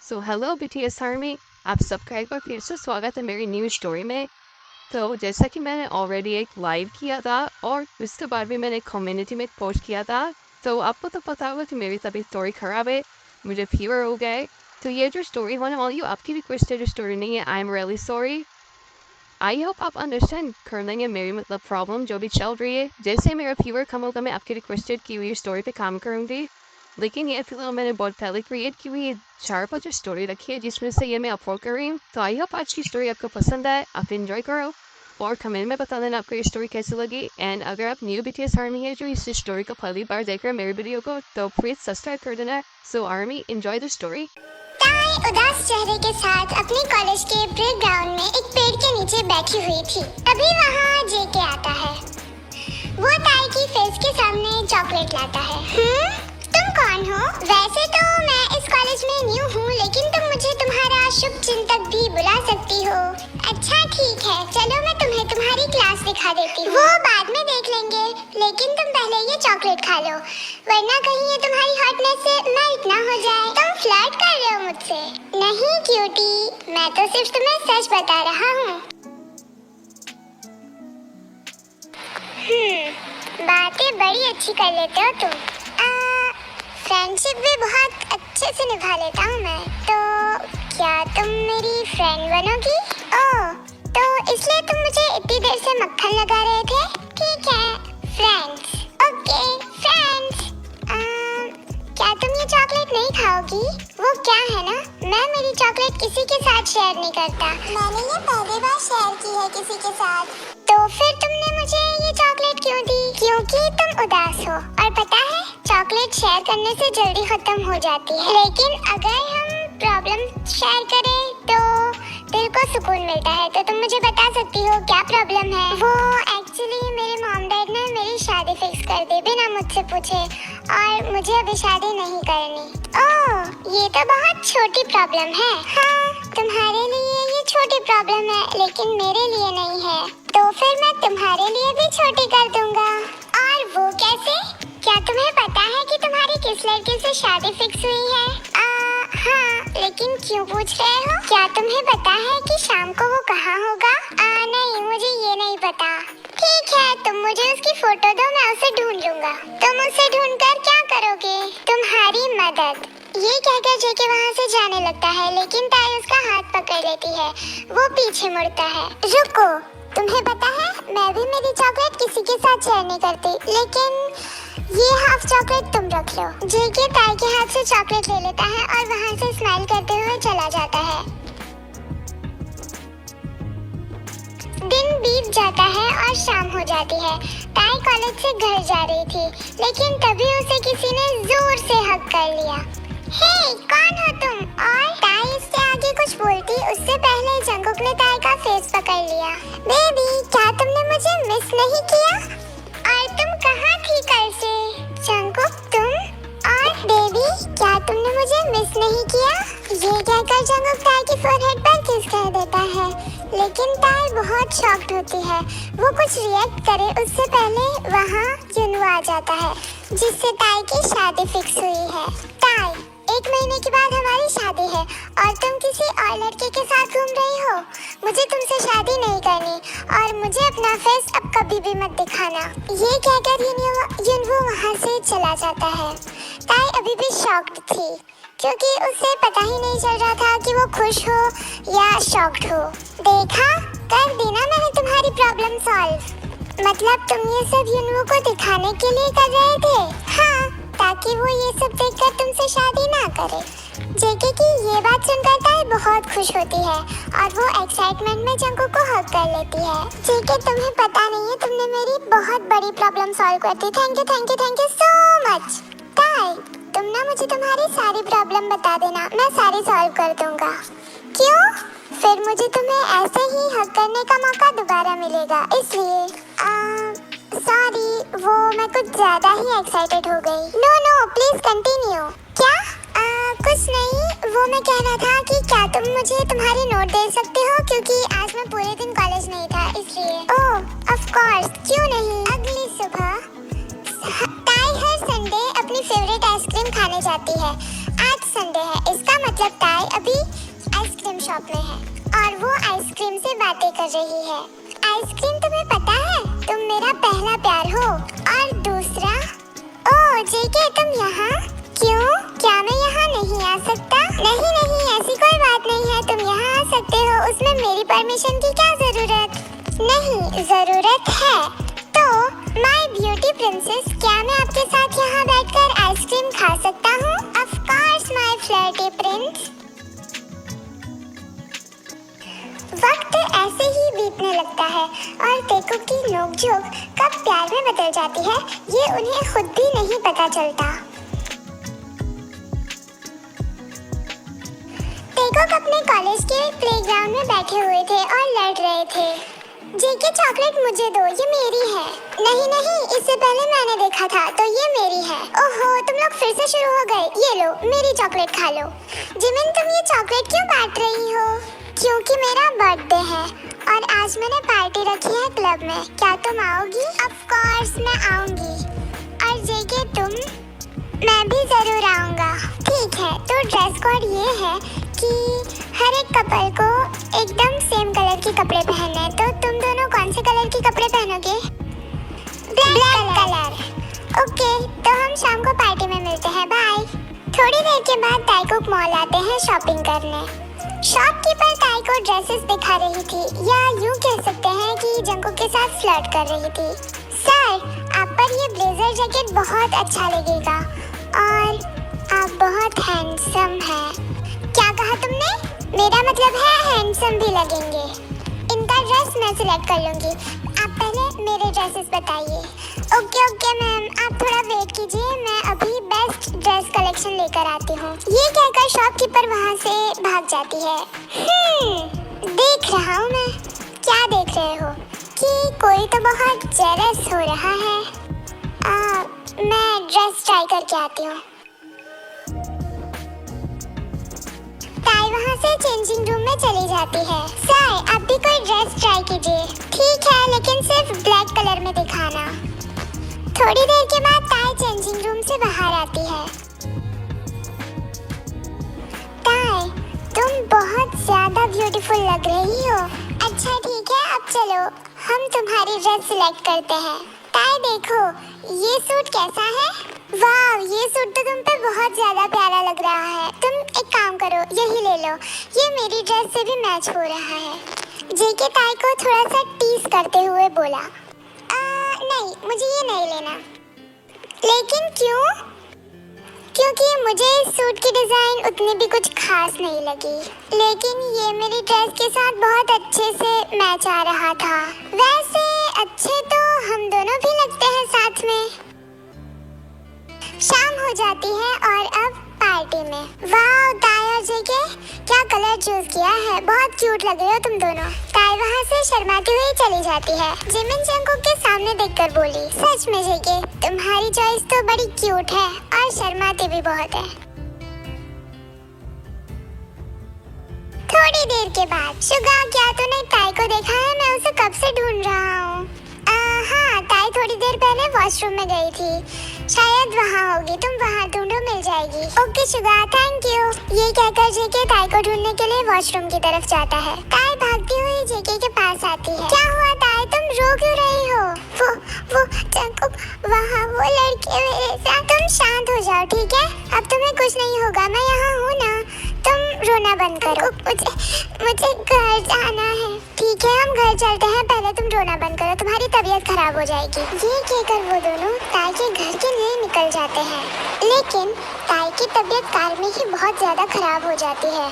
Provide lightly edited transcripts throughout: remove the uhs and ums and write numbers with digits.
So hello BTS army, आप सबका एक बार फिर से स्वागत है मेरी न्यू स्टोरी में। तो जैसा कि मैंने ऑलरेडी एक लाइव किया था और उसके बाद भी मैंने कम्युनिटी में पोस्ट किया था। तो आपको तो पता होगा कि मेरी तबीयत थोड़ी ख़राब है, मुझे फीवर हो गया है। तो ये जो स्टोरी होने वाली है आपकी रिक्वेस्टेड स्टोरी नहीं है। I am really sorry. I hope आप अंडरस्टैंड कर लेंगे मेरी मतलब प्रॉब्लम जो भी चल रही है। जैसे मेरा फीवर कम होगा मैं आपकी रिक्वेस्टेड की हुई स्टोरी पे काम करूँगी। लेकिन ये फिलहाल मैंने बहुत पहले क्रिएट की हुई 4-5 स्टोरी रखी है जिसमें से ये मैं अपलोड कर रही हूँ। तो आई होप आज की स्टोरी आपको पसंद आए, आप इन्जॉय करो और कमेंट में बता देना आपको ये स्टोरी कैसी लगी। एंड अगर आप न्यू बीटीएस आर्मी है जो इस स्टोरी को पहली बार देख रहे हैं मेरी वीडियो को, तो प्लीज सब्सक्राइब कर देना। सो आर्मी, एंजॉय द स्टोरी। ताई उदास चेहरे के साथ अपने कॉलेज के ब्रेक ग्राउंड में एक पेड़ के नीचे बैठी हुई थी। अभी वहाँ जेके आता है। वो ताई की फेस के सामने चॉकलेट लाता है। तुम कौन हो? वैसे तो मैं इस कॉलेज में न्यू हूँ, लेकिन तुम मुझे तुम्हारा शुभ चिंतक भी बुला सकती हो। अच्छा ठीक है, चलो मैं तुम्हें तुम्हारी क्लास दिखा देती हूँ। वो बाद में देख लेंगे, लेकिन तुम पहले ये चॉकलेट खा लो, वरना कहीं ये तुम्हारी हॉटनेस से मेल्ट ना हो जाए। तुम फ्लर्ट कर रहे हो मुझसे? नहीं क्यूटी, मैं तो सिर्फ तुम्हें सच बता रहा हूँ। बातें बड़ी अच्छी कर लेते हो तुम। फ्रेंडशिप भी बहुत अच्छे से निभा लेता हूँ मैं। तो क्या तुम मेरी फ्रेंड बनोगी? ओह, तो इसलिए तुम मुझे इतनी देर से मक्खन लगा रहे थे? ठीक है, फ्रेंड्स। Okay friends. क्या तुम ये चॉकलेट नहीं खाओगी? वो क्या है ना, मैं मेरी चॉकलेट किसी के साथ शेयर नहीं करता। मैंने ये पहली बार शेयर की है किसी के साथ। तो फिर तुमने मुझे ये चॉकलेट क्यों दी? क्योंकि तुम उदास हो, और पता है चॉकलेट शेयर करने से जल्दी खत्म हो जाती है, लेकिन अगर हम प्रॉब्लम शेयर करें तो दिल को सुकून मिलता है। तो तुम मुझे बता सकती हो क्या प्रॉब्लम है? वो एक्चुअली मेरे मॉम डैड ने मेरी शादी फिक्स कर दी बिना मुझसे पूछे, और मुझे अभी शादी नहीं करनी। ओह, ये तो बहुत छोटी प्रॉब्लम है। हाँ, तुम्हारे लिए ये छोटी प्रॉब्लम है, लेकिन मेरे लिए नहीं है। तो फिर मैं तुम्हारे लिए भी छोटी कर दूंगा। और वो कैसे? क्या तुम्हें पता है कि तुम्हारी किस लड़के से शादी फिक्स हुई है? हाँ, लेकिन क्यों पूछ रहे हो? क्या तुम्हें पता है कि शाम को वो कहाँ होगा? नहीं, मुझे ये नहीं पता। ठीक है, तुम मुझे उसकी फोटो दो, मैं उसे ढूंढ लूंगा। तुम उसे ढूंढकर क्या करोगे? तुम्हारी मदद। ये कहकर जेके वहाँ से जाने लगता है, लेकिन ताई उसका हाथ पकड़ लेती है। वो पीछे मुड़ता है। रुको, तुम्हें पता है मैं भी मेरी चॉकलेट किसी के साथ शेयर नहीं करती, लेकिन ये हाफ चॉकलेट तुम रख लो। जेके ताई के हाथ से चॉकलेट ले लेता है और वहाँ से स्माइल करते हुए चला जाता है। दिन बीत जाता है और शाम हो जाती है। ताई कॉलेज से घर जा रही थी, लेकिन तभी उसे किसी ने जोर से हक कर लिया। हे, कौन हो तुम? और ताई इससे आगे कुछ बोलती उससे पहले जंगकुक ने ताई का फेस पकड़ लिया। बेबी, क्या तुमने मुझे मिस नहीं किया? और तुम कहाँ थी कल से? जंगकुक, तुम? और बेबी, क्या तुमने मुझे मिस नहीं किया? ये कहकर जंगकुक ताई की फोरहेड पर किस कर देता है, लेकिन ताई बहुत शॉक्ड होती है। वो कुछ रिएक्ट करे उससे पहले वहाँ जुनू आ जाता है, जिससे ताई की शादी फिक्स हुई है। ताई, 1 महीने के बाद हमारी शादी है और तुम किसी और लड़के के साथ घूम रही हो। मुझे तुमसे शादी नहीं करनी और मुझे अपना फेस अब कभी भी मत दिखाना। ये कहकर युनवो वहाँ से चला जाता है। ताई अभी भी शॉक्ड थी, क्योंकि उसे पता ही नहीं चल रहा था कि वो खुश हो या शॉक्ड हो। देखा, कर देना मैंने तुम्हारी प्रॉब्लम सॉल्व। मतलब तुम ये सब युनवो को दिखाने के लिए कर रहे थे? हाँ, ताकि वो ये सब देखकर तुमसे शादी ना करे। जेके की ये बात सुनकर ताई बहुत खुश होती है और वो एक्साइटमेंट में जंगकुक को हग कर लेती है। जेके, तुम्हें पता नहीं है तुमने मेरी बहुत बड़ी प्रॉब्लम सॉल्व कर दी। Thank you so much. ताई, तुम ना मुझे तुम्हारी सारी प्रॉब्लम बता देना, मैं सारी सॉल्व कर दूंगा। क्यों? फिर मुझे तुम्हें ऐसे ही हग करने का मौका दोबारा मिलेगा, इसलिए। सॉरी, वो मैं कुछ ज्यादा ही एक्साइटेड हो गई। No, please continue. क्या? कुछ नहीं, वो मैं कह रहा था कि क्या तुम मुझे तुम्हारे नोट दे सकते हो, क्योंकि आज मैं पूरे दिन कॉलेज नहीं था, इसलिए। ओह, ऑफ कोर्स, क्यों नहीं। अगली सुबह ताई हर संडे अपनी फेवरेट आइसक्रीम खाने जाती है। आज संडे है, इसका मतलब ताई अभी आइसक्रीम शॉप में है और वो आइसक्रीम से बातें कर रही है। आइसक्रीम, तुम्हें पता है तुम मेरा पहला प्यार हो। और दूसरा, ओह जेके तुम यहाँ क्यों? क्या मैं यहाँ नहीं आ सकता? नहीं नहीं, ऐसी कोई बात नहीं है, तुम यहाँ आ सकते हो, उसमें मेरी परमिशन की क्या जरूरत? नहीं, जरूरत है। तो माय ब्यूटी प्रिंसेस, क्या मैं आपके साथ यहाँ बैठकर आइसक्रीम खा सकता हूँ? Of course my flirty Prince. वक्त ऐसे ही बीतने लगता है और तेको की नोकझोंक कब प्यार में बदल जाती है ये उन्हें खुद भी नहीं पता चलता। तेको अपने कॉलेज के प्लेग्राउंड में बैठे हुए थे और लड़ रहे थे। जेके चॉकलेट मुझे दो, ये मेरी है। नहीं नहीं, इससे पहले मैंने देखा था तो ये मेरी है। ओहो, तुम लोग फिर से शुरू हो गए। ये लो, मेरी चॉकलेट खा लो। जिमिन, तुम ये चॉकलेट क्यों बांट रही हो? क्योंकि मेरा बर्थडे है और आज मैंने पार्टी रखी है क्लब में। क्या तुम आओगी? ऑफ कोर्स मैं आऊंगी। और जेके तुम? मैं भी जरूर आऊंगा। ठीक है, तो ड्रेस कोड ये है कि हर एक कपल को एकदम सेम कलर के कपड़े पहनने हैं। तो तुम दोनों कौन से कलर के कपड़े पहनोगे? Black colour. ओके, तो हम शाम को पार्टी में मिलते हैं, बाय। थोड़ी देर के बाद ताइकुक मॉल आते हैं शॉपिंग करने। शॉपकीपर ताई को ड्रेसेस दिखा रही थी, या यूं कह सकते हैं कि जंकुक के साथ फ्लर्ट कर रही थी। सर, आप पर ये ब्लेजर जैकेट बहुत अच्छा लगेगा और आप बहुत हैंडसम हैं। क्या कहा तुमने? मेरा मतलब है हैंडसम भी लगेंगे। इनका ड्रेस मैं सिलेक्ट कर लूंगी, आप पहले मेरे ड्रेसेस बताइए। ओके ओके मैम, आप थोड़ा वेट कीजिए, मैं अभी बेस्ट ड्रेस कलेक्शन लेकर आती हूँ। ये कहकर शॉपकीपर वहाँ से भाग जाती है। देख रहा हूँ मैं। क्या देख रहे हो? कि कोई तो बहुत जेलस हो रहा है। मैं ड्रेस ट्राई करके आती हूँ। ताई वहाँ से चेंजिंग रूम में चली जाती है। सर, आप भी कोई ड्रेस ट्राई कीजिए। ठीक है, लेकिन सिर्फ ब्लैक कलर में दिखाना। थोड़ी देर के बाद ताई चेंजिंग रूम से बाहर आती है। ताई, तुम बहुत ज्यादा ब्यूटीफुल लग रही हो। अच्छा ठीक है, अब चलो हम तुम्हारी ड्रेस सिलेक्ट करते हैं। ताई देखो, ये सूट कैसा है? वाह, ये सूट तो तुम पे बहुत ज्यादा प्यारा लग रहा है। तुम एक काम करो, यही ले लो, ये मेरी ड्रेस से भी मैच हो रहा है। जेके ताई को थोड़ा सा टीज करते हुए बोला। नहीं, मुझे ये नहीं लेना। लेकिन क्यों? क्योंकि मुझे इस सूट की डिजाइन उतनी भी कुछ खास नहीं लगी, लेकिन ये मेरी ड्रेस के साथ बहुत अच्छे से मैच आ रहा था। वैसे अच्छे तो हम दोनों भी लगते हैं साथ में। शाम हो जाती है और अब पार्टी में। वाह, ताई और जेके क्या कलर चूज किया है, बहुत क्यूट लग रहे हो तुम दोनों। ताई वहाँ से शर्माती हुई चली जाती है। जिमिन जंकुक के सामने देखकर बोली, सच में जेके, तुम्हारी चॉइस तो बड़ी क्यूट है और शर्माती भी बहुत है। थोड़ी देर के बाद, शुगा, क्या तूने ताई को देखा है? मैं उसे कब से ढूंढ रहा हूँ। हाँ, ताई थोड़ी देर पहले वॉशरूम में गई थी, शायद वहाँ होगी, तुम वहाँ ढूंढो, मिल जाएगी। Okay Suga, thank you. ये कहकर जेके ताई को ढूंढने के लिए वॉशरूम की तरफ जाता है। ताई भागती हुई जेके के पास आती है। क्या हुआ ताई, तुम रो क्यों रही हो? वो जंकुक, वहाँ वो लड़के मेरे साथ। तुम शांत हो जाओ, ठीक है? अब तुम्हें कुछ नहीं होगा, मैं यहाँ हूँ ना। तुम रोना बंद करो, मुझे घर जाना है। ठीक है, हम घर चलते हैं, पहले तुम रोना बंद करो, तुम्हारी तबीयत खराब हो जाएगी। ये कहकर वो दोनों ताई के घर के लिए निकल जाते हैं, लेकिन ताई की तबीयत कार में ही बहुत ज्यादा खराब हो जाती है।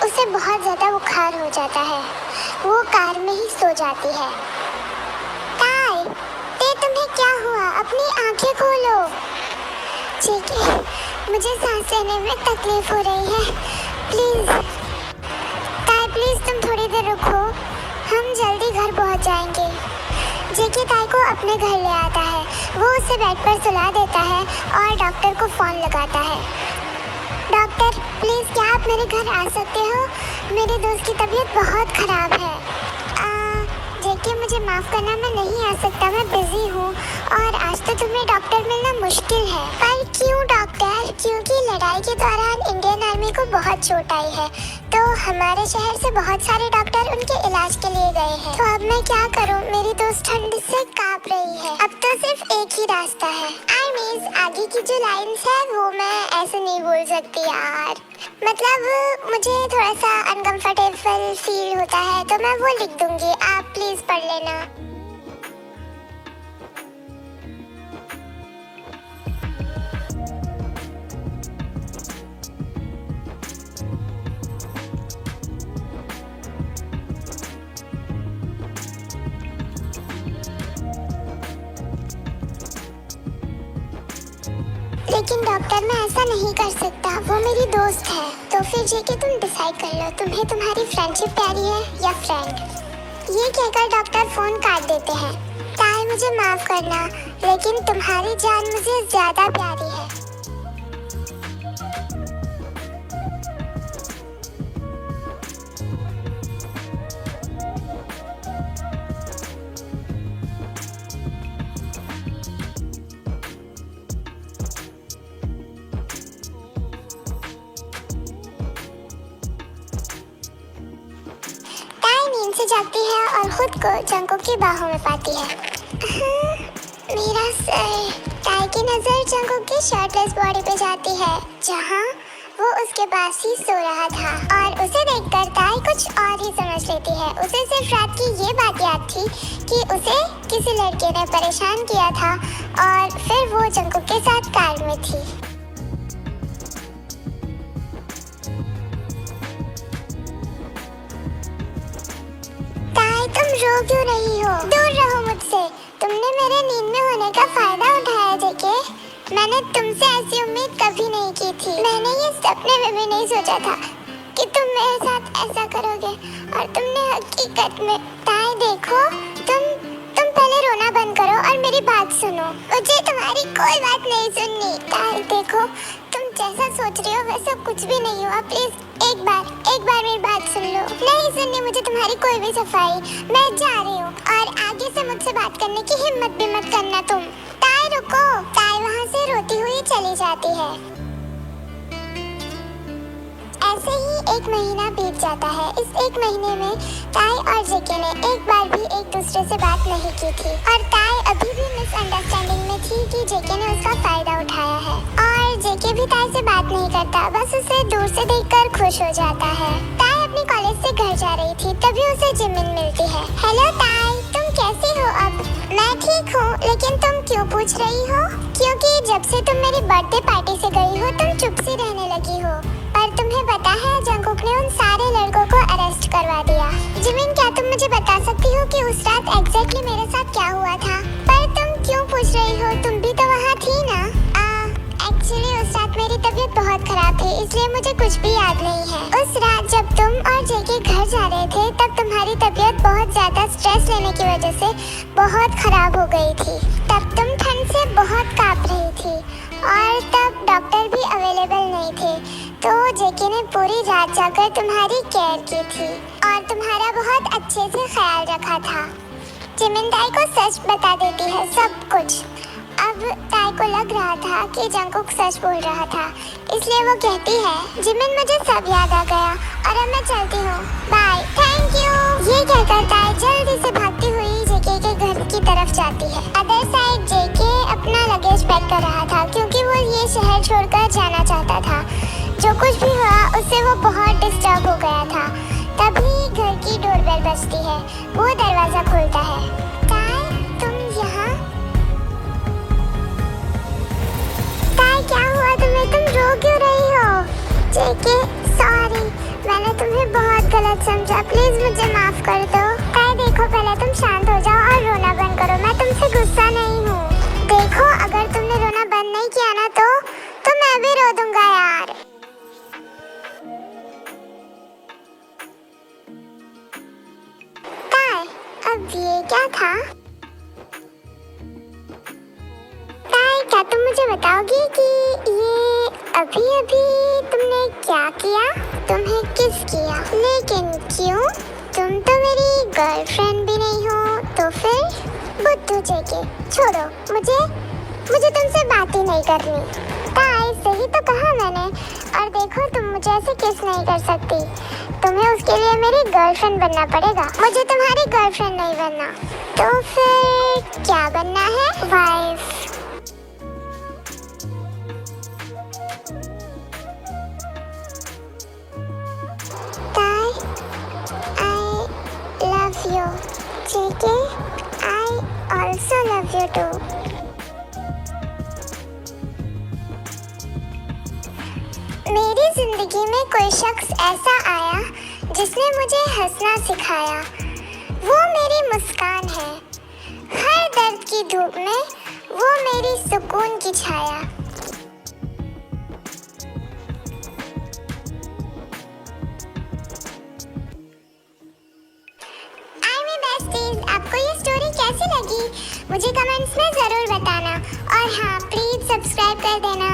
उसे बहुत ज्यादा बुखार हो जाता है, वो कार में ही सो जाती है। ताई, तुम्हें क्या हुआ? अपनी आंखें खोलो। ठीक है, मुझे सांस लेने में तकलीफ हो रही है, प्लीज ताई, प्लीज तुम थोड़ी देर रुको, हम जल्दी घर पहुंच जाएंगे। जेके ताई को अपने घर ले आता है, वो उसे बेड पर सुला देता है और डॉक्टर को फोन लगाता है। डॉक्टर, प्लीज क्या आप मेरे घर आ सकते हो? मेरे दोस्त की तबीयत बहुत खराब है। जेके, मुझे माफ करना, मैं नहीं आ सकता, मैं बिजी हूँ और आज तो तुम्हें डॉक्टर मिलना मुश्किल है। पर क्यों डॉक्टर? क्योंकि लड़ाई के दौरान इंडियन आर्मी को बहुत चोट आई है, तो हमारे शहर से बहुत सारे डॉक्टर उनके इलाज के लिए गए हैं। तो अब मैं क्या करूँ? मेरी दोस्त ठंड से कांप रही है। अब तो सिर्फ एक ही रास्ता है। आर्मीज, आगे की जो लाइन्स है वो मैं ऐसे नहीं बोल सकती यार, मतलब मुझे थोड़ा सा अनकंफर्टेबल फील होता है, तो मैं वो लिख दूंगी, आप प्लीज पढ़ लेना। लेकिन डॉक्टर, मैं ऐसा नहीं कर सकता, वो मेरी दोस्त है। तो फिर जेके तुम डिसाइड कर लो, तुम्हें तुम्हारी फ्रेंडशिप प्यारी है या फ्रेंड। ये कहकर डॉक्टर फोन काट देते हैं। ताई, मुझे माफ करना, लेकिन तुम्हारी जान मुझे ज्यादा प्यारी है। नींद से जागती है और खुद को जंगकुक की बाहों में पाती है। मेरा सर। ताई की नजर जंगकुक की शर्टलेस बॉडी पे जाती है, जहाँ वो उसके पास ही सो रहा था, और उसे देखकर ताई कुछ और ही समझ लेती है। उसे सिर्फ रात की ये बात याद थी कि उसे किसी लड़के ने परेशान किया था और फिर वो जंगकुक के साथ कार में थी। तुम रो क्यों रही हो? दूर रहो मुझसे। तुमने मेरे नींद में होने का फायदा उठाया जेके। मैंने तुमसे ऐसी उम्मीद कभी नहीं की थी। मैंने ये सपने में भी नहीं सोचा था कि तुम मेरे साथ ऐसा करोगे, और तुमने हकीकत में। ताई देखो, तुम पहले रोना बंद करो और मेरी बात सुनो। मुझे तुम्हारी कोई बात नहीं सुननी। ताई देखो, तुम जैसा सोच रही हो वैसा कुछ भी नहीं हुआ। प्लीज एक बार मेरी बात सुन लो। नहीं सुननी मुझे तुम्हारी कोई भी सफाई। मैं जा रही हूँ और आगे से मुझसे बात करने की हिम्मत भी मत करना तुम। ताई रुको। ताई वहाँ से रोती हुई चली जाती है। ऐसे ही एक महीना बीत जाता है। इस एक महीने में ताई और जेके ने एक बार भी एक दूसरे से बात नहीं की थी, और ताई अभी भी मिसअंडरस्टैंडिंग में थी कि जेके ने उसका फायदा उठाया है, और जेके भी ताई से बात नहीं करता, बस उसे दूर से देखकर खुश हो जाता है। ताई अपनी कॉलेज से घर जा रही थी, तभी उसे जिमिन मिलती है। हेलो ताई, तुम कैसी हो अब? मैं ठीक हूँ, लेकिन तुम क्यों पूछ रही हो? क्योंकि जब से तुम मेरी बर्थडे पार्टी से गई हो तुम चुप सी रहने लगी हो, और तुम्हें पता है जंगकुक ने उन सारे लड़कों को अरेस्ट करवा दिया। जिमिन, क्या तुम मुझे बता सकती हो कि उस रात एग्जैक्टली मेरे साथ क्या हुआ था? पर तुम क्यों पूछ रही हो? तुम भी तो वहाँ थी ना? एक्चुअली उस रात मेरी तबीयत बहुत खराब थी, इसलिए मुझे कुछ भी याद नहीं है। उस रात जब तुम और जेके घर जा रहे थे, तब तुम्हारी तबीयत बहुत ज्यादा स्ट्रेस लेने की वजह से बहुत खराब हो गई थी। तब तुम ठंड से बहुत कांप रही थी, और तब डॉक्टर भी अवेलेबल नहीं थे, तो जेके ने पूरी रात जाकर तुम्हारी केयर की थी और तुम्हारा बहुत अच्छे से ख्याल रखा था। जिमिन ताई को सच बता देती है, सब कुछ। अब ताई को लग रहा था कि जंगकुक सच बोल रहा था, इसलिए वो कहती है, जिमिन मुझे सब याद आ गया और अब मैं चलती हूँ, बाय, थैंक यू। ये कहकर ताई जल्दी से भागती हुई जेके के घर की तरफ जाती है। अदर साइड जेके अपना लगेज पैक कर रहा था, क्योंकि वो ये शहर छोड़कर जाना चाहता था। जो कुछ भी हुआ उससे वो बहुत डिस्टर्ब हो गया था। तभी घर की डोरबेल बजती है। वो दरवाजा खुलता है। ताई, तुम यहाँ? ताई, क्या हुआ तुम्हें? तुम रो क्यों रही हो? जेके, सॉरी, मैंने तुम्हें बहुत गलत समझा, प्लीज मुझे माफ कर दो। ताई देखो, पहले तुम शांत हो जाओ और रोना बंद करो। मैं तुमसे गुस्सा नहीं हूँ। देखो, अगर तुमने रोना बंद नहीं किया ना तो मैं भी रो दूंगा यार। ताई, अब ये क्या था? ताई, क्या तुम मुझे बताओगी कि ये अभी अभी तुमने क्या किया? तुम्हें किस किया। लेकिन क्यों? तुम तो मेरी गर्लफ्रेंड भी नहीं हो। तो फिर? बुद्धू जेके, छोड़ो, मुझे तुमसे बात ही नहीं करनी। ताई, सही तो कहा मैंने। और देखो, तुम मुझे ऐसे किस नहीं कर सकती। तुम्हें उसके लिए मेरी गर्लफ्रेंड बनना पड़ेगा। मुझे तुम्हारी गर्लफ्रेंड नहीं बनना। तो फिर क्या बनना है? वाइफ। ताई, I love you. JK, I also love you too. मेरी जिंदगी में कोई शख्स ऐसा आया जिसने मुझे हंसना सिखाया। वो मेरी मुस्कान है। हर दर्द की धूप में वो मेरी सुकून की छाया। आपको ये स्टोरी कैसी लगी? मुझे कमेंट्स में जरूर बताना। और हाँ, प्लीज सब्सक्राइब कर देना।